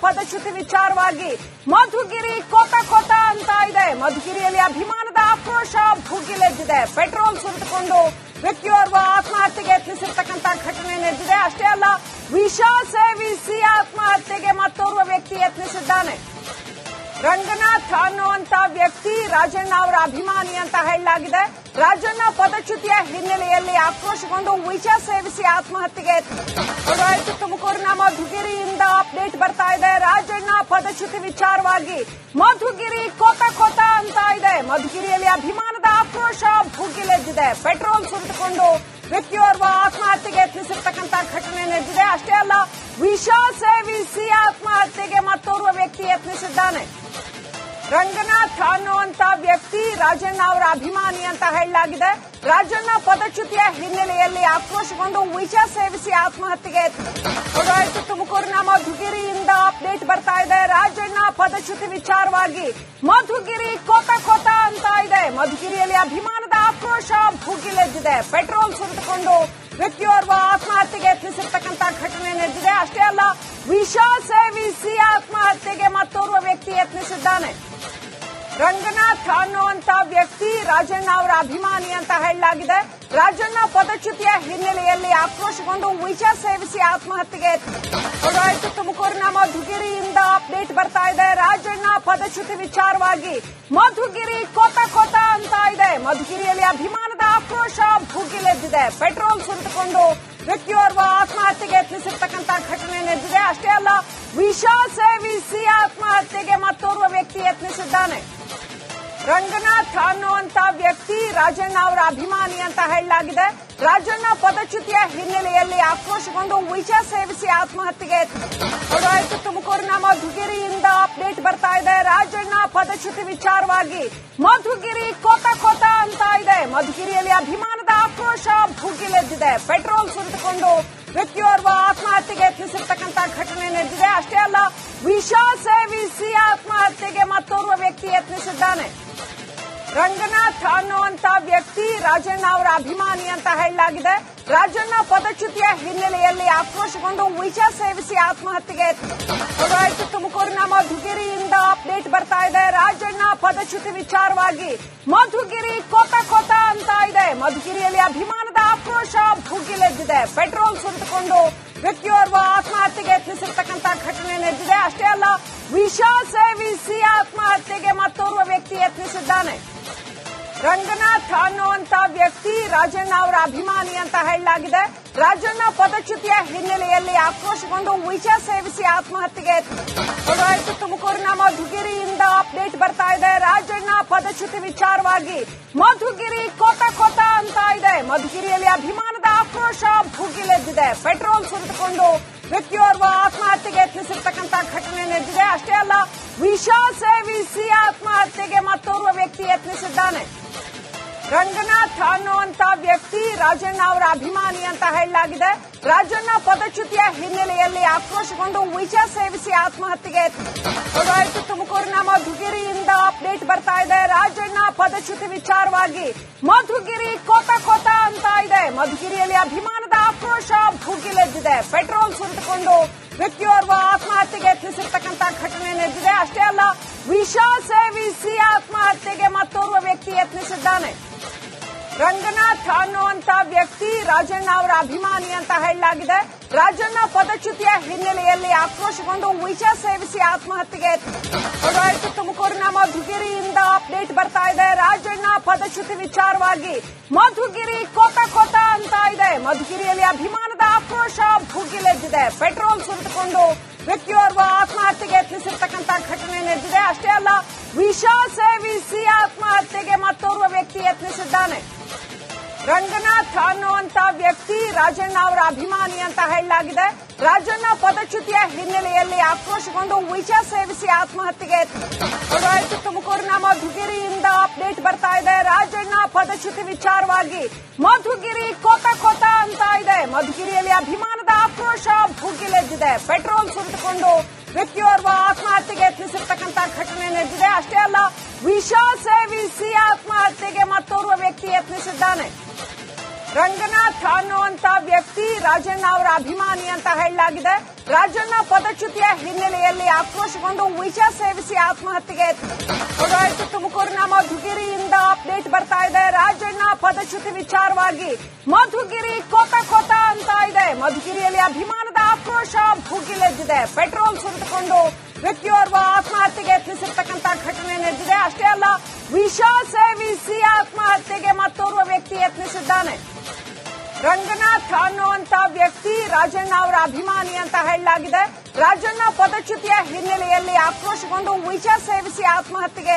ಪದಚ್ಯುತಿ ವಿಚಾರವಾಗಿ ಮಧುಗಿರಿ ಕೋಟ ಕೋಟ ಅಂತ ಇದೆ. ಮಧುಗಿರಿಯಲ್ಲಿ ಅಭಿಮಾನದ ಆಕ್ರೋಶ ಭುಗಿಲೆದ್ದಿದೆ. ಪೆಟ್ರೋಲ್ ಸುರಿದುಕೊಂಡು ವ್ಯಕ್ತಿಯೋರ್ವ ಆತ್ಮಹತ್ಯೆಗೆ ಯತ್ನಿಸಿರ್ತಕ್ಕಂಥ ಘಟನೆ ನಡೆದಿದೆ. ಅಷ್ಟೇ ಅಲ್ಲ, ವಿಷ ಸೇವಿಸಿ ಆತ್ಮಹತ್ಯೆಗೆ ಮತ್ತೋರ್ವ ವ್ಯಕ್ತಿ ಯತ್ನಿಸಿದ್ದಾನೆ. ರಂಗನಾಥ್ ಅನ್ನುವಂತ ವ್ಯಕ್ತಿ ರಾಜಣ್ಣ ಅವರ ಅಭಿಮಾನಿ ಅಂತ ಹೇಳಲಾಗಿದೆ. ರಾಜಣ್ಣ ಪದಚ್ಯುತಿಯ ಹಿನ್ನೆಲೆಯಲ್ಲಿ ಆಕ್ರೋಶಗೊಂಡು ವಿಷ ಸೇವಿಸಿ ಆತ್ಮಹತ್ಯೆಗೆ ತುಮಕೂರಿನ ಮಧುಗಿರಿಯಿಂದ ಅಪ್ಡೇಟ್ ಬರ್ತಾ ಇದೆ. ರಾಜಣ್ಣ ಪದಚ್ಯುತಿ ವಿಚಾರವಾಗಿ ಮಧುಗಿರಿ ಕೋಟ ಕೋಟ ಅಂತ ಇದೆ. ಮಧುಗಿರಿಯಲ್ಲಿ ಅಭಿಮಾನದ ಆಕ್ರೋಶ ಭುಗಿಲೆದ್ದಿದೆ. ಪೆಟ್ರೋಲ್ ಸುರಿದುಕೊಂಡು ವ್ಯಕ್ತಿಯೋರ್ವ ಆತ್ಮಹತ್ಯೆಗೆ ಯತ್ನಿಸಿರ್ತಕ್ಕಂಥ ಘಟನೆ ನಡೆದಿದೆ. ಅಷ್ಟೇ ಅಲ್ಲ, ವಿಷ ಸೇವಿಸಿ ಆತ್ಮಹತ್ಯೆಗೆ ಮತ್ತೋರ್ವ ವ್ಯಕ್ತಿ ಯತ್ನಿಸಿದ್ದಾನೆ. ರಂಗನಾಥ್ ಅನ್ನುವಂತ ವ್ಯಕ್ತಿ ರಾಜಣ್ಣ ಅವರ ಅಭಿಮಾನಿ ಅಂತ ಹೇಳಲಾಗಿದೆ. ರಾಜಣ್ಣ ಪದಚ್ಯುತಿಯ ಹಿನ್ನೆಲೆಯಲ್ಲಿ ಆಕ್ರೋಶಗೊಂಡು ವಿಷ ಸೇವಿಸಿ ಆತ್ಮಹತ್ಯೆಗೆ ತುಮಕೂರಿನ ಮಧುಗಿರಿಯಿಂದ ಅಪ್ಡೇಟ್ ಬರ್ತಾ ಇದೆ. ರಾಜಣ್ಣ ಪದಚ್ಯುತಿ ವಿಚಾರವಾಗಿ ಮಧುಗಿರಿ ಕೋಟ ಕೋಟ ಅಂತ ಇದೆ. ಮಧುಗಿರಿಯಲ್ಲಿ ಅಭಿಮಾನದ ಆಕ್ರೋಶ ಭುಗಿಲೆದ್ದಿದೆ. ಪೆಟ್ರೋಲ್ ಸುರಿದುಕೊಂಡು ವ್ಯಕ್ತಿಯೋರ್ವ ಆತ್ಮಹತ್ಯೆಗೆ ಯತ್ನಿಸಿರ್ತಕ್ಕಂಥ ಘಟನೆ ನಡೆದಿದೆ. ಅಷ್ಟೇ ಅಲ್ಲ, ವಿಷ ಸೇವಿಸಿ ಆತ್ಮಹತ್ಯೆಗೆ ಮತ್ತೋರ್ವ ವ್ಯಕ್ತಿ ಯತ್ನಿಸಿದ್ದಾನೆ. ರಂಗನಾಥ್ ಅನ್ನುವಂತ ವ್ಯಕ್ತಿ ರಾಜಣ್ಣ ಅವರ ಅಭಿಮಾನಿ ಅಂತ ಹೇಳಲಾಗಿದೆ. ರಾಜಣ್ಣ ಪದಚ್ಯುತಿಯ ಹಿನ್ನೆಲೆಯಲ್ಲಿ ಆಕ್ರೋಶಗೊಂಡು ವಿಷ ಸೇವಿಸಿ ಆತ್ಮಹತ್ಯೆಗೆ ತುಮಕೂರಿನ ಮಧುಗಿರಿಯಿಂದ ಅಪ್ಡೇಟ್ ಬರ್ತಾ ಇದೆ. ರಾಜಣ್ಣ ಪದಚ್ಯುತಿ ವಿಚಾರವಾಗಿ ಮಧುಗಿರಿ ಕೋಟ ಕೋಟ ಅಂತ ಇದೆ. ಮಧುಗಿರಿಯಲ್ಲಿ ಅಭಿಮಾನದ ಆಕ್ರೋಶ ಭುಗಿಲೆದ್ದಿದೆ. ಪೆಟ್ರೋಲ್ ಸುರಿದುಕೊಂಡು ವ್ಯಕ್ತಿಯೋರ್ವ ಆತ್ಮಹತ್ಯೆಗೆ ಯತ್ನಿಸಿರ್ತಕ್ಕಂಥ ಘಟನೆ ನಡೆದಿದೆ. ಅಷ್ಟೇ ಅಲ್ಲ, ವಿಷ ಸೇವಿಸಿ ಆತ್ಮಹತ್ಯೆಗೆ ಮತ್ತೋರ್ವ ವ್ಯಕ್ತಿ ಯತ್ನಿಸಿದ್ದಾನೆ. ರಂಗನಾಥ್ ಅನ್ನುವಂತ ವ್ಯಕ್ತಿ ರಾಜಣ್ಣ ಅವರ ಅಭಿಮಾನಿ ಅಂತ ಹೇಳಲಾಗಿದೆ. ರಾಜಣ್ಣ ಪದಚ್ಯುತಿಯ ಹಿನ್ನೆಲೆಯಲ್ಲಿ ಆಕ್ರೋಶಗೊಂಡು ವಿಷ ಸೇವಿಸಿ ಆತ್ಮಹತ್ಯೆಗೆ ತುಮಕೂರಿನ ಮಧುಗಿರಿಯಿಂದ ಅಪ್ಡೇಟ್ ಬರ್ತಾ ಇದೆ. ರಾಜಣ್ಣ ಪದಚ್ಯುತಿ ವಿಚಾರವಾಗಿ ಮಧುಗಿರಿ ಕೋಟ ಕೋಟ ಅಂತ ಇದೆ. ಮಧುಗಿರಿಯಲ್ಲಿ ಅಭಿಮಾನದ ಆಕ್ರೋಶ ಭುಗಿಲೆದ್ದಿದೆ. ಪೆಟ್ರೋಲ್ ಸುರಿದುಕೊಂಡು ವ್ಯಕ್ತಿಯೋರ್ವ ಆತ್ಮಹತ್ಯೆಗೆ ಯತ್ನಿಸಿರ್ತಕ್ಕಂಥ ಘಟನೆ ನಡೆದಿದೆ. ಅಷ್ಟೇ ಅಲ್ಲ, ವಿಷ ಸೇವಿಸಿ ಆತ್ಮಹತ್ಯೆಗೆ ಮತ್ತೋರ್ವ ವ್ಯಕ್ತಿ ಯತ್ನಿಸಿದ್ದಾನೆ. ರಂಗನಾಥ್ ಅನ್ನುವಂತ ವ್ಯಕ್ತಿ ರಾಜಣ್ಣ ಅವರ ಅಭಿಮಾನಿ ಅಂತ ಹೇಳಲಾಗಿದೆ. ರಾಜಣ್ಣ ಪದಚ್ಯುತಿಯ ಹಿನ್ನೆಲೆಯಲ್ಲಿ ಆಕ್ರೋಶಗೊಂಡು ವಿಷ ಸೇವಿಸಿ ಆತ್ಮಹತ್ಯೆಗೆ ತುಮಕೂರಿನ ಮಧುಗಿರಿಯಿಂದ ಅಪ್ಡೇಟ್ ಬರ್ತಾ ಇದೆ. ರಾಜಣ್ಣ ಪದಚ್ಯುತಿ ವಿಚಾರವಾಗಿ ಮಧುಗಿರಿ ಕೋಟ ಕೋಟ ಅಂತ ಇದೆ. ಮಧುಗಿರಿಯಲ್ಲಿ ಅಭಿಮಾನದ ಆಕ್ರೋಶ ಭುಗಿಲೆದ್ದಿದೆ. ಪೆಟ್ರೋಲ್ ಸುರಿದುಕೊಂಡು ವ್ಯಕ್ತಿಯೋರ್ವ ಆತ್ಮಹತ್ಯೆಗೆ ಯತ್ನಿಸಿರ್ತಕ್ಕಂಥ ಘಟನೆ ನಡೆದಿದೆ. ಅಷ್ಟೇ ಅಲ್ಲ, ವಿಷ ಸೇವಿಸಿ ಆತ್ಮಹತ್ಯೆಗೆ ಮತ್ತೋರ್ವ ವ್ಯಕ್ತಿ ಯತ್ನಿಸಿದ್ದಾನೆ. ರಂಗನಾಥ್ ಅನ್ನುವಂತ ವ್ಯಕ್ತಿ ರಾಜಣ್ಣ ಅವರ ಅಭಿಮಾನಿ ಅಂತ ಹೇಳಲಾಗಿದೆ. ರಾಜಣ್ಣ ಪದಚ್ಯುತಿಯ ಹಿನ್ನೆಲೆಯಲ್ಲಿ ಆಕ್ರೋಶಗೊಂಡು ವಿಷ ಸೇವಿಸಿ ಆತ್ಮಹತ್ಯೆಗೆ ತುಮಕೂರಿನ ಮಧುಗಿರಿಯಿಂದ ಅಪ್ಡೇಟ್ ಬರ್ತಾ ಇದೆ. ರಾಜಣ್ಣ ಪದಚ್ಯುತಿ ವಿಚಾರವಾಗಿ ಮಧುಗಿರಿ ಕೋಟ ಕೋಟ ಅಂತ ಇದೆ. ಮಧುಗಿರಿಯಲ್ಲಿ ಅಭಿಮಾನದ ಆಕ್ರೋಶ ಭುಗಿಲೆದ್ದಿದೆ. ಪೆಟ್ರೋಲ್ ಸುರಿದುಕೊಂಡು ವ್ಯಕ್ತಿಯೋರ್ವ ಆತ್ಮಹತ್ಯೆಗೆ ಯತ್ನಿಸಿರ್ತಕ್ಕಂಥ ಘಟನೆ ನಡೆದಿದೆ. ಅಷ್ಟೇ ಅಲ್ಲ, ವಿಷ ಸೇವಿಸಿ ಆತ್ಮಹತ್ಯೆಗೆ ಮತ್ತೋರ್ವ ವ್ಯಕ್ತಿ ಯತ್ನಿಸಿದ್ದಾನೆ. ರಂಗನಾಥ್ ಅನ್ನುವಂತ ವ್ಯಕ್ತಿ ರಾಜಣ್ಣ ಅವರ ಅಭಿಮಾನಿ ಅಂತ ಹೇಳಲಾಗಿದೆ. ರಾಜಣ್ಣ ಪದಚ್ಯುತಿಯ ಹಿನ್ನೆಲೆಯಲ್ಲಿ ಆಕ್ರೋಶಗೊಂಡು ವಿಷ ಸೇವಿಸಿ ಆತ್ಮಹತ್ಯೆಗೆ ತುಮಕೂರಿನ ಮಧುಗಿರಿಯಿಂದ ಅಪ್ಡೇಟ್ ಬರ್ತಾ ಇದೆ. ರಾಜಣ್ಣ ಪದಚ್ಯುತಿ ವಿಚಾರವಾಗಿ ಮಧುಗಿರಿ ಕೋಟ ಕೋಟ ಅಂತ ಇದೆ. ಮಧುಗಿರಿಯಲ್ಲಿ ಅಭಿಮಾನದ ಆಕ್ರೋಶ ಭುಗಿಲೆದ್ದಿದೆ. ಪೆಟ್ರೋಲ್ ಸುರಿದುಕೊಂಡು ವ್ಯಕ್ತಿಯೋರ್ವ ಆತ್ಮಹತ್ಯೆಗೆ ಯತ್ನಿಸಿರ್ತಕ್ಕಂಥ ಘಟನೆ ನಡೆದಿದೆ. ಅಷ್ಟೇ ಅಲ್ಲ, ವಿಷ ಸೇವಿಸಿ ಆತ್ಮಹತ್ಯೆಗೆ ಮತ್ತೋರ್ವ ವ್ಯಕ್ತಿ ಯತ್ನಿಸಿದ್ದಾನೆ. ರಂಗನಾಥ್ ಅನ್ನುವಂತ ವ್ಯಕ್ತಿ ರಾಜಣ್ಣ ಅವರ ಅಭಿಮಾನಿ ಅಂತ ಹೇಳಲಾಗಿದೆ. ರಾಜಣ್ಣ ಪದಚ್ಯುತಿಯ ಹಿನ್ನೆಲೆಯಲ್ಲಿ ಆಕ್ರೋಶಗೊಂಡು ವಿಷ ಸೇವಿಸಿ ಆತ್ಮಹತ್ಯೆಗೆ ತುಮಕೂರಿನ ಮಧುಗಿರಿಯಿಂದ ಅಪ್ಡೇಟ್ ಬರ್ತಾ ಇದೆ. ರಾಜಣ್ಣ ಪದಚ್ಯುತಿ ವಿಚಾರವಾಗಿ ಮಧುಗಿರಿ ಕೋಟ ಕೋಟ ಅಂತ ಇದೆ. ಮಧುಗಿರಿಯಲ್ಲಿ ಅಭಿಮಾನದ ಆಕ್ರೋಶ ಭುಗಿಲೆದ್ದಿದೆ. ಪೆಟ್ರೋಲ್ ಸುರಿದುಕೊಂಡು ವ್ಯಕ್ತಿಯೋರ್ವ ಆತ್ಮಹತ್ಯೆಗೆ ಯತ್ನಿಸಿರ್ತಕ್ಕಂಥ ಘಟನೆ ನಡೆದಿದೆ. ಅಷ್ಟೇ ಅಲ್ಲ, ವಿಷ ಸೇವಿಸಿ ಆತ್ಮಹತ್ಯೆಗೆ ಮತ್ತೋರ್ವ ವ್ಯಕ್ತಿ ಯತ್ನಿಸಿದ್ದಾನೆ. ರಂಗನಾಥ್ ಅನ್ನುವಂತ ವ್ಯಕ್ತಿ ರಾಜಣ್ಣ ಅವರ ಅಭಿಮಾನಿ ಅಂತ ಹೇಳಲಾಗಿದೆ. ರಾಜಣ್ಣ ಪದಚ್ಯುತಿಯ ಹಿನ್ನೆಲೆಯಲ್ಲಿ ಆಕ್ರೋಶಗೊಂಡು ವಿಷ ಸೇವಿಸಿ ಆತ್ಮಹತ್ಯೆಗೆ ತುಮಕೂರಿನ ಮಧುಗಿರಿಯಿಂದ ಅಪ್ಡೇಟ್ ಬರ್ತಾ ಇದೆ. ರಾಜಣ್ಣ ಪದಚ್ಯುತಿ ವಿಚಾರವಾಗಿ ಮಧುಗಿರಿ ಕೋಟ ಕೋಟ ಅಂತ ಇದೆ. ಮಧುಗಿರಿಯಲ್ಲಿ ಅಭಿಮಾನದ ಆಕ್ರೋಶ ಭುಗಿಲೆದ್ದಿದೆ. ಪೆಟ್ರೋಲ್ ಸುರಿದುಕೊಂಡು ವ್ಯಕ್ತಿಯೋರ್ವ ಆತ್ಮಹತ್ಯೆಗೆ ಯತ್ನಿಸಿರ್ತಕ್ಕಂಥ ಘಟನೆ ನಡೆದಿದೆ. ಅಷ್ಟೇ ಅಲ್ಲ, ವಿಷ ಸೇವಿಸಿ ಆತ್ಮಹತ್ಯೆಗೆ ಮತ್ತೋರ್ವ ವ್ಯಕ್ತಿ ಯತ್ನಿಸಿದ್ದಾನೆ. ರಂಗನಾಥ್ ಅನ್ನುವಂತ ವ್ಯಕ್ತಿ ರಾಜಣ್ಣ ಅವರ ಅಭಿಮಾನಿ ಅಂತ ಹೇಳಲಾಗಿದೆ. ರಾಜಣ್ಣ ಪದಚ್ಯುತಿಯ ಹಿನ್ನೆಲೆಯಲ್ಲಿ ಆಕ್ರೋಶಗೊಂಡು ವಿಷ ಸೇವಿಸಿ ಆತ್ಮಹತ್ಯೆಗೆ ಹೊರಟಾಯಿತು. ತುಮಕೂರಿನ ಮಧುಗಿರಿಯಿಂದ ಅಪ್ಡೇಟ್ ಬರ್ತಾ ಇದೆ. ರಾಜಣ್ಣ ಪದಚ್ಯುತಿ ವಿಚಾರವಾಗಿ ಮಧುಗಿರಿ ಕೋತ ಅಂತ ಇದೆ. ಮಧುಗಿರಿಯಲ್ಲಿ ಅಭಿಮಾನದ ಆಕ್ರೋಶ ಭುಗಿಲೆದ್ದಿದೆ. ಪೆಟ್ರೋಲ್ ಸುರಿದುಕೊಂಡು ವ್ಯಕ್ತಿಯೋರ್ವ ಆತ್ಮಹತ್ಯೆಗೆ ಯತ್ನಿಸಿರ್ತಕ್ಕಂಥ ಘಟನೆ ನಡೆದಿದೆ. ಅಷ್ಟೇ ಅಲ್ಲ, ವಿಷ ಸೇವಿಸಿ ಆತ್ಮಹತ್ಯೆಗೆ ಮತ್ತೋರ್ವ ವ್ಯಕ್ತಿ ಯತ್ನಿಸಿದ್ದಾನೆ. ರಂಗನಾಥ್ ಅನ್ನುವಂತ ವ್ಯಕ್ತಿ ರಾಜಣ್ಣ ಅವರ ಅಭಿಮಾನಿ ಅಂತ ಹೇಳಲಾಗಿದೆ. ರಾಜಣ್ಣ ಪದಚ್ಯುತಿಯ ಹಿನ್ನೆಲೆಯಲ್ಲಿ ಆಕ್ರೋಶಗೊಂಡು ವಿಷ ಸೇವಿಸಿ ಆತ್ಮಹತ್ಯೆಗೆ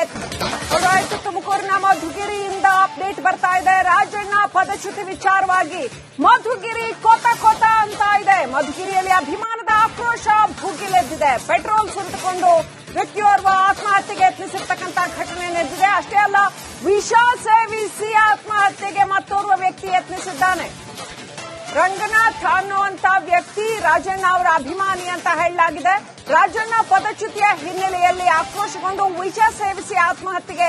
ಹೊರಟಾಯಿತು. ತುಮಕೂರಿನ ಮಧುಗಿರಿಯಿಂದ ಅಪ್ಡೇಟ್ ಬರ್ತಾ ಇದೆ. ರಾಜಣ್ಣ ಪದಚ್ಯುತಿ ವಿಚಾರವಾಗಿ ಮಧುಗಿರಿ ಕೋತ ಅಂತ ಇದೆ. ಮಧುಗಿರಿಯಲ್ಲಿ ಅಭಿಮಾನದ ಆಕ್ರೋಶ ಭುಗಿಲೆದ್ದಿದೆ. ಪೆಟ್ರೋಲ್ ಸುರಿದುಕೊಂಡು ವ್ಯಕ್ತಿಯೋರ್ವ ಆತ್ಮಹತ್ಯೆಗೆ ಯತ್ನಿಸಿರ್ತಕ್ಕಂಥ ಘಟನೆ ನಡೆದಿದೆ. ಅಷ್ಟೇ ಅಲ್ಲ, ವಿಷ ಸೇವಿಸಿ ಆತ್ಮಹತ್ಯೆಗೆ ಮತ್ತೋರ್ವ ವ್ಯಕ್ತಿ ಯತ್ನಿಸಿದ್ದಾನೆ. ರಂಗನಾಥ್ ಅನ್ನುವಂತ ವ್ಯಕ್ತಿ ರಾಜಣ್ಣ ಅವರ ಅಭಿಮಾನಿ ಅಂತ ಹೇಳಲಾಗಿದೆ. ರಾಜಣ್ಣ ಪದಚ್ಯುತಿಯ ಹಿನ್ನೆಲೆಯಲ್ಲಿ ಆಕ್ರೋಶಗೊಂಡು ವಿಷ ಸೇವಿಸಿ ಆತ್ಮಹತ್ಯೆಗೆ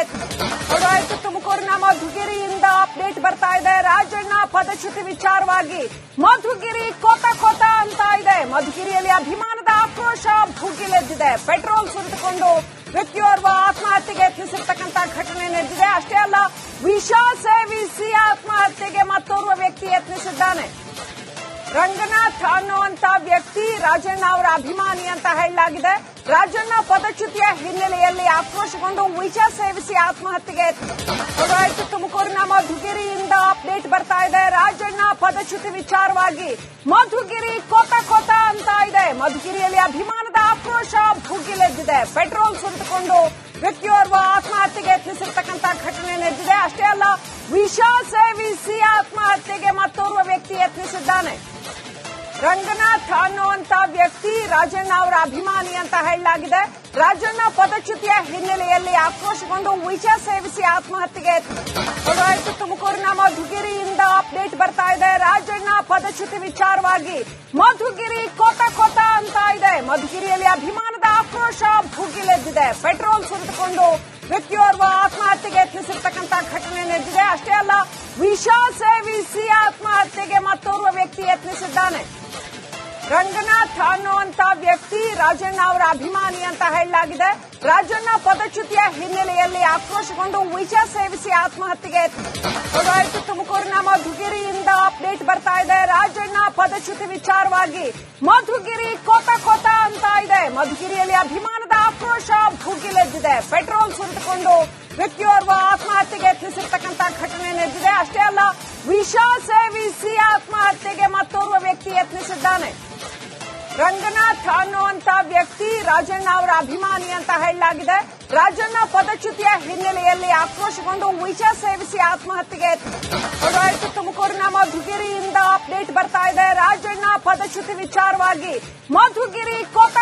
ಹೊರಟಾಯಿತು. ತುಮಕೂರಿನ ಮಧುಗಿರಿಯಿಂದ ಅಪ್ಡೇಟ್ ಬರ್ತಾ ಇದೆ. ರಾಜಣ್ಣ ಪದಚ್ಯುತಿ ವಿಚಾರವಾಗಿ ಮಧುಗಿರಿ ಕೋತ ಅಂತ ಇದೆ. ಮಧುಗಿರಿಯಲ್ಲಿ ಅಭಿಮಾನದ ಆಕ್ರೋಶ ಭುಗಿಲೆದ್ದಿದೆ. ಪೆಟ್ರೋಲ್ ಸುರಿದುಕೊಂಡು ವ್ಯಕ್ತಿಯೋರ್ವ ಆತ್ಮಹತ್ಯೆಗೆ ಯತ್ನಿಸಿರ್ತಕ್ಕಂಥ ಘಟನೆ ನಡೆದಿದೆ. ಅಷ್ಟೇ ಅಲ್ಲ, ವಿಷ ಸೇವಿಸಿ ಆತ್ಮಹತ್ಯೆಗೆ ಮತ್ತೋರ್ವ ವ್ಯಕ್ತಿ ಯತ್ನಿಸಿದ್ದಾನೆ. ರಂಗನಾಥ್ ಅನ್ನುವಂತ ವ್ಯಕ್ತಿ ರಾಜಣ್ಣ ಅವರ ಅಭಿಮಾನಿ ಅಂತ ಹೇಳಲಾಗಿದೆ. ರಾಜಣ್ಣ ಪದಚ್ಯುತಿಯ ಹಿನ್ನೆಲೆಯಲ್ಲಿ ಆಕ್ರೋಶಗೊಂಡು ವಿಷ ಸೇವಿಸಿ ಆತ್ಮಹತ್ಯೆಗೆ ಹೊರಟಾಯಿತು. ತುಮಕೂರಿನ ಮಧುಗಿರಿಯಿಂದ ಅಪ್ಡೇಟ್ ಬರ್ತಾ ಇದೆ. ರಾಜಣ್ಣ ಪದಚ್ಯುತಿ ವಿಚಾರವಾಗಿ ಮಧುಗಿರಿ ಕೋತ ಅಂತ ಇದೆ. ಮಧುಗಿರಿಯಲ್ಲಿ ಅಭಿಮಾನದ ಆಕ್ರೋಶ ಭುಗಿಲೆದ್ದಿದೆ. ಪೆಟ್ರೋಲ್ ಸುರಿದುಕೊಂಡು ವ್ಯಕ್ತಿಯೋರ್ವ ಆತ್ಮಹತ್ಯೆಗೆ ಯತ್ನಿಸಿರ್ತಕ್ಕಂಥ ಘಟನೆ ನಡೆದಿದೆ. ಅಷ್ಟೇ ಅಲ್ಲ, ವಿಷ ಸೇವಿಸಿ ಆತ್ಮಹತ್ಯೆಗೆ ಮತ್ತೋರ್ವ ವ್ಯಕ್ತಿ ಯತ್ನಿಸಿದ್ದಾನೆ. ರಂಗನಾಥ್ ಅನ್ನುವಂತ ವ್ಯಕ್ತಿ ರಾಜಣ್ಣ ಅವರ ಅಭಿಮಾನಿ ಅಂತ ಹೇಳಲಾಗಿದೆ. ರಾಜಣ್ಣ ಪದಚ್ಯುತಿಯ ಹಿನ್ನೆಲೆಯಲ್ಲಿ ಆಕ್ರೋಶಗೊಂಡು ವಿಷ ಸೇವಿಸಿ ಆತ್ಮಹತ್ಯೆಗೆ ಹೊರಟಾಯಿತು. ತುಮಕೂರಿನ ಮಧುಗಿರಿಯಿಂದ ಅಪ್ಡೇಟ್ ಬರ್ತಾ ಇದೆ. ರಾಜಣ್ಣ ಪದಚ್ಯುತಿ ವಿಚಾರವಾಗಿ ಮಧುಗಿರಿ ಕೋತ ಅಂತ ಇದೆ. ಮಧುಗಿರಿಯಲ್ಲಿ ಅಭಿಮಾನದ ಆಕ್ರೋಶ ಭುಗಿಲೆದ್ದಿದೆ. ಪೆಟ್ರೋಲ್ ಸುರಿದುಕೊಂಡು ವ್ಯಕ್ತಿಯೋರ್ವ ಆತ್ಮಹತ್ಯೆಗೆ ಯತ್ನಿಸಿರ್ತಕ್ಕಂಥ ಘಟನೆ ನಡೆದಿದೆ. ಅಷ್ಟೇ ಅಲ್ಲ, ವಿಷ ಸೇವಿಸಿ ಆತ್ಮಹತ್ಯೆಗೆ ಮತ್ತೋರ್ವ ವ್ಯಕ್ತಿ ಯತ್ನಿಸಿದ್ದಾನೆ. ರಂಗನಾಥ್ ಅನ್ನುವಂತ ವ್ಯಕ್ತಿ ರಾಜಣ್ಣ ಅವರ ಅಭಿಮಾನಿ ಅಂತ ಹೇಳಲಾಗಿದೆ. ರಾಜಣ್ಣ ಪದಚ್ಯುತಿಯ ಹಿನ್ನೆಲೆಯಲ್ಲಿ ಆಕ್ರೋಶಗೊಂಡು ವಿಷ ಸೇವಿಸಿ ಆತ್ಮಹತ್ಯೆಗೆ ಹೊರಟಾಯಿತು. ತುಮಕೂರಿನ ಮಧುಗಿರಿಯಿಂದ ಅಪ್ಡೇಟ್ ಬರ್ತಾ ಇದೆ. ರಾಜಣ್ಣ ಪದಚ್ಯುತಿ ವಿಚಾರವಾಗಿ ಮಧುಗಿರಿ ಕೋತ ಅಂತ ಇದೆ. ಮಧುಗಿರಿಯಲ್ಲಿ ಅಭಿಮಾನದ ಆಕ್ರೋಶ ಭುಗಿಲೆದ್ದಿದೆ. ಪೆಟ್ರೋಲ್ ಸುರಿದುಕೊಂಡು ವ್ಯಕ್ತಿಯೋರ್ವ ಆತ್ಮಹತ್ಯೆಗೆ ಯತ್ನಿಸಿರ್ತಕ್ಕಂಥ ಘಟನೆ ನಡೆದಿದೆ. ಅಷ್ಟೇ ಅಲ್ಲ, ವಿಷ ಸೇವಿಸಿ ಆತ್ಮಹತ್ಯೆಗೆ ಮತ್ತೋರ್ವ ವ್ಯಕ್ತಿ ಯತ್ನಿಸಿದ್ದಾನೆ. ರಂಗನಾಥ್ ಅನ್ನುವಂತ ವ್ಯಕ್ತಿ ರಾಜಣ್ಣ ಅವರ ಅಭಿಮಾನಿ ಅಂತ ಹೇಳಲಾಗಿದೆ. ರಾಜಣ್ಣ ಪದಚ್ಯುತಿಯ ಹಿನ್ನೆಲೆಯಲ್ಲಿ ಆಕ್ರೋಶಗೊಂಡು ವಿಷ ಸೇವಿಸಿ ಆತ್ಮಹತ್ಯೆಗೆ ಹೊರಟಾಯಿತು. ತುಮಕೂರಿನ ಮಧುಗಿರಿಯಿಂದ ಅಪ್ಡೇಟ್ ಬರ್ತಾ ಇದೆ. ರಾಜಣ್ಣ ಪದಚ್ಯುತಿ ವಿಚಾರವಾಗಿ ಮಧುಗಿರಿ ಕೋತ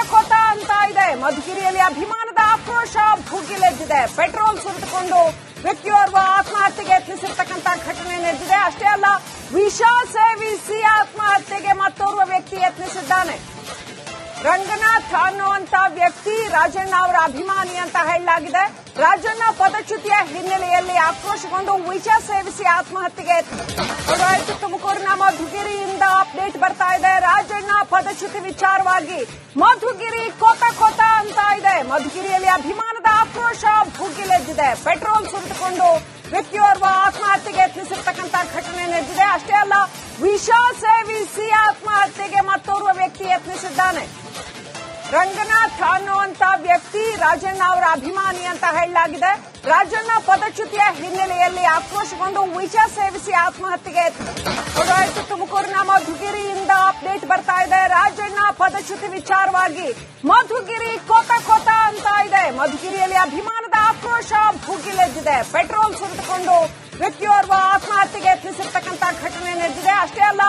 ಅಂತ ಇದೆ. ಮಧುಗಿರಿಯಲ್ಲಿ ಅಭಿಮಾನದ ಆಕ್ರೋಶ ಭುಗಿಲೆದ್ದಿದೆ. ಪೆಟ್ರೋಲ್ ಸುರಿದುಕೊಂಡು ವ್ಯಕ್ತಿಯೋರ್ವ ಆತ್ಮಹತ್ಯೆಗೆ ಯತ್ನಿಸಿರ್ತಕ್ಕಂಥ ಘಟನೆ ನಡೆದಿದೆ. ಅಷ್ಟೇ ಅಲ್ಲ, ವಿಷ ಸೇವಿಸಿ ಆತ್ಮಹತ್ಯೆಗೆ ಮತ್ತೋರ್ವ ವ್ಯಕ್ತಿ ಯತ್ನಿಸಿದ್ದಾನೆ. ರಂಗನಾಥ್ ಅನ್ನುವಂತ ವ್ಯಕ್ತಿ ರಾಜಣ್ಣ ಅವರ ಅಭಿಮಾನಿ ಅಂತ ಹೇಳಲಾಗಿದೆ. ರಾಜಣ್ಣ ಪದಚ್ಯುತಿಯ ಹಿನ್ನೆಲೆಯಲ್ಲಿ ಆಕ್ರೋಶಗೊಂಡು ವಿಷ ಸೇವಿಸಿ ಆತ್ಮಹತ್ಯೆಗೆ ಹೊರಟಾಯಿತು. ತುಮಕೂರಿನ ಮಧುಗಿರಿಯಿಂದ ಅಪ್ಡೇಟ್ ಬರ್ತಾ ಇದೆ. ರಾಜಣ್ಣ ಪದಚ್ಯುತಿ ವಿಚಾರವಾಗಿ ಮಧುಗಿರಿ ಕೋತ ಅಂತ ಇದೆ. ಮಧುಗಿರಿಯಲ್ಲಿ ಅಭಿಮಾನದ ಆಕ್ರೋಶ ಭುಗಿಲೆದ್ದಿದೆ. ಪೆಟ್ರೋಲ್ ಸುರಿದುಕೊಂಡು ವ್ಯಕ್ತಿಯೋರ್ವ ಆತ್ಮಹತ್ಯೆಗೆ ಯತ್ನಿಸಿರ್ತಕ್ಕಂಥ ಘಟನೆ ನಡೆದಿದೆ. ಅಷ್ಟೇ ಅಲ್ಲ, ವಿಷ ಸೇವಿಸಿ ಆತ್ಮಹತ್ಯೆಗೆ ಮತ್ತೋರ್ವ ವ್ಯಕ್ತಿ ಯತ್ನಿಸಿದ್ದಾನೆ. ರಂಗನಾಥ್ ಅನ್ನುವಂತ ವ್ಯಕ್ತಿ ರಾಜಣ್ಣ ಅವರ ಅಭಿಮಾನಿ ಅಂತ ಹೇಳಲಾಗಿದೆ. ರಾಜಣ್ಣ ಪದಚ್ಯುತಿಯ ಹಿನ್ನೆಲೆಯಲ್ಲಿ ಆಕ್ರೋಶಗೊಂಡು ವಿಷ ಸೇವಿಸಿ ಆತ್ಮಹತ್ಯೆಗೆ ಹೊರಟಾಯಿತು. ತುಮಕೂರಿನ ಮಧುಗಿರಿಯಿಂದ ಅಪ್ಡೇಟ್ ಬರ್ತಾ ಇದೆ. ರಾಜಣ್ಣ ಪದಚ್ಯುತಿ ವಿಚಾರವಾಗಿ ಮಧುಗಿರಿ ಕೋತ ಅಂತ ಇದೆ. ಮಧುಗಿರಿಯಲ್ಲಿ ಅಭಿಮಾನದ ಆಕ್ರೋಶ ಭುಗಿಲೆದ್ದಿದೆ. ಪೆಟ್ರೋಲ್ ಸುರಿದುಕೊಂಡು ವ್ಯಕ್ತಿಯೋರ್ವ ಆತ್ಮಹತ್ಯೆಗೆ ಯತ್ನಿಸಿರ್ತಕ್ಕಂಥ ಘಟನೆ ನಡೆದಿದೆ. ಅಷ್ಟೇ ಅಲ್ಲ,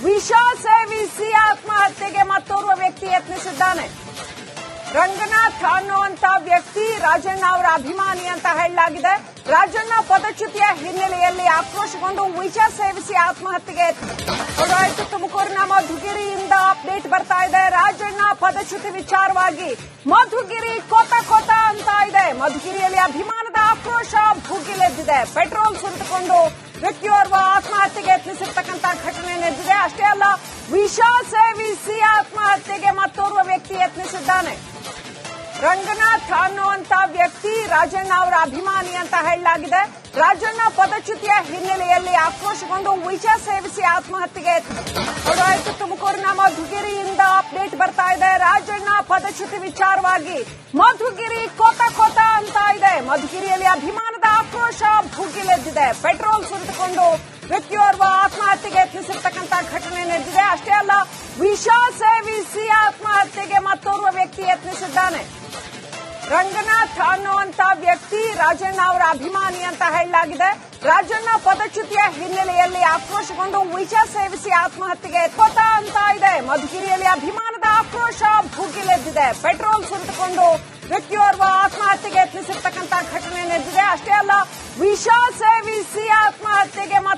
ವಿಷ ಸೇವಿಸಿ ಆತ್ಮಹತ್ಯೆಗೆ ಮತ್ತೋರ್ವ ವ್ಯಕ್ತಿ ಯತ್ನಿಸಿದ್ದಾನೆ. ರಂಗನಾಥ್ ಅನ್ನುವಂತ ವ್ಯಕ್ತಿ ರಾಜಣ್ಣ ಅವರ ಅಭಿಮಾನಿ ಅಂತ ಹೇಳಲಾಗಿದೆ. ರಾಜಣ್ಣ ಪದಚ್ಯುತಿಯ ಹಿನ್ನೆಲೆಯಲ್ಲಿ ಆಕ್ರೋಶಗೊಂಡು ವಿಷ ಸೇವಿಸಿ ಆತ್ಮಹತ್ಯೆಗೆ ಹೊರಟಾಯಿತು. ತುಮಕೂರಿನ ಮಧುಗಿರಿಯಿಂದ ಅಪ್ಡೇಟ್ ಬರ್ತಾ ಇದೆ. ರಾಜಣ್ಣ ಪದಚ್ಯುತಿ ವಿಚಾರವಾಗಿ ಮಧುಗಿರಿ ಕೋತ ಅಂತ ಇದೆ. ಮಧುಗಿರಿಯಲ್ಲಿ ಅಭಿಮಾನದ ಆಕ್ರೋಶ ಭುಗಿಲೆದ್ದಿದೆ. ಪೆಟ್ರೋಲ್ ಸುರಿದುಕೊಂಡು ವ್ಯಕ್ತಿಯೋರ್ವ ಆತ್ಮಹತ್ಯೆಗೆ ಯತ್ನಿಸಿರ್ತಕ್ಕಂಥ ಘಟನೆ ನಡೆದಿದೆ. ಅಷ್ಟೇ ಅಲ್ಲ, ವಿಷ ಸೇವಿಸಿ ಆತ್ಮಹತ್ಯೆಗೆ ಮತ್ತೋರ್ವ ವ್ಯಕ್ತಿ ಯತ್ನಿಸಿದ್ದಾನೆ. ರಂಗನಾಥ್ ಅನ್ನುವಂತ ವ್ಯಕ್ತಿ ರಾಜಣ್ಣ ಅವರ ಅಭಿಮಾನಿ ಅಂತ ಹೇಳಲಾಗಿದೆ. ರಾಜಣ್ಣ ಪದಚ್ಯುತಿಯ ಹಿನ್ನೆಲೆಯಲ್ಲಿ ಆಕ್ರೋಶಗೊಂಡು ವಿಷ ಸೇವಿಸಿ ಆತ್ಮಹತ್ಯೆಗೆ ಯತ್ನಿಸಿದ್ದಾರೆ. ತುಮಕೂರಿನ ಮಧುಗಿರಿಯಿಂದ ಅಪ್ಡೇಟ್ ಬರ್ತಾ ಇದೆ. ರಾಜಣ್ಣ ಪದಚ್ಯುತಿ ವಿಚಾರವಾಗಿ ಮಧುಗಿರಿ ಕೋತ ಕೋತ ಅಂತ ಇದೆ. ಮಧುಗಿರಿಯಲ್ಲಿ ಅಭಿಮಾನದ ಆಕ್ರೋಶ ಭುಗಿಲೆದ್ದಿದೆ. ಪೆಟ್ರೋಲ್ ಸುರಿದುಕೊಂಡು ವ್ಯಕ್ತಿಯೋರ್ವ ಆತ್ಮಹತ್ಯೆಗೆ ಯತ್ನಿಸಿರ್ತಕ್ಕಂಥ ಘಟನೆ ನಡೆದಿದೆ. ಅಷ್ಟೇ ಅಲ್ಲ, ವಿಷ ಸೇವಿಸಿ ಆತ್ಮಹತ್ಯೆಗೆ ಮತ್ತೋರ್ವ ವ್ಯಕ್ತಿ ಯತ್ನಿಸಿದ್ದಾನೆ. ರಂಗನಾಥ್ ಅನ್ನುವಂತ ವ್ಯಕ್ತಿ ರಾಜಣ್ಣ ಅವರ ಅಭಿಮಾನಿ ಅಂತ ಹೇಳಲಾಗಿದೆ. ರಾಜಣ್ಣ ಪದಚ್ಯುತಿಯ ಹಿನ್ನೆಲೆಯಲ್ಲಿ ಆಕ್ರೋಶಗೊಂಡು ವಿಷ ಸೇವಿಸಿ ಆತ್ಮಹತ್ಯೆಗೆ ಕೋತ ಅಂತ ಇದೆ. ಮಧುಗಿರಿಯಲ್ಲಿ ಅಭಿಮಾನದ ಆಕ್ರೋಶ ಭುಗಿಲೆದ್ದಿದೆ. ಪೆಟ್ರೋಲ್ ಸುರಿದುಕೊಂಡು ವ್ಯಕ್ತಿಯೋರ್ವ ಆತ್ಮಹತ್ಯೆಗೆ ಯತ್ನಿಸಿರ್ತಕ್ಕಂಥ ಘಟನೆ ನಡೆದಿದೆ. ಅಷ್ಟೇ ಅಲ್ಲ, ವಿಷ ಸೇವಿಸಿ ಆತ್ಮಹತ್ಯೆಗೆ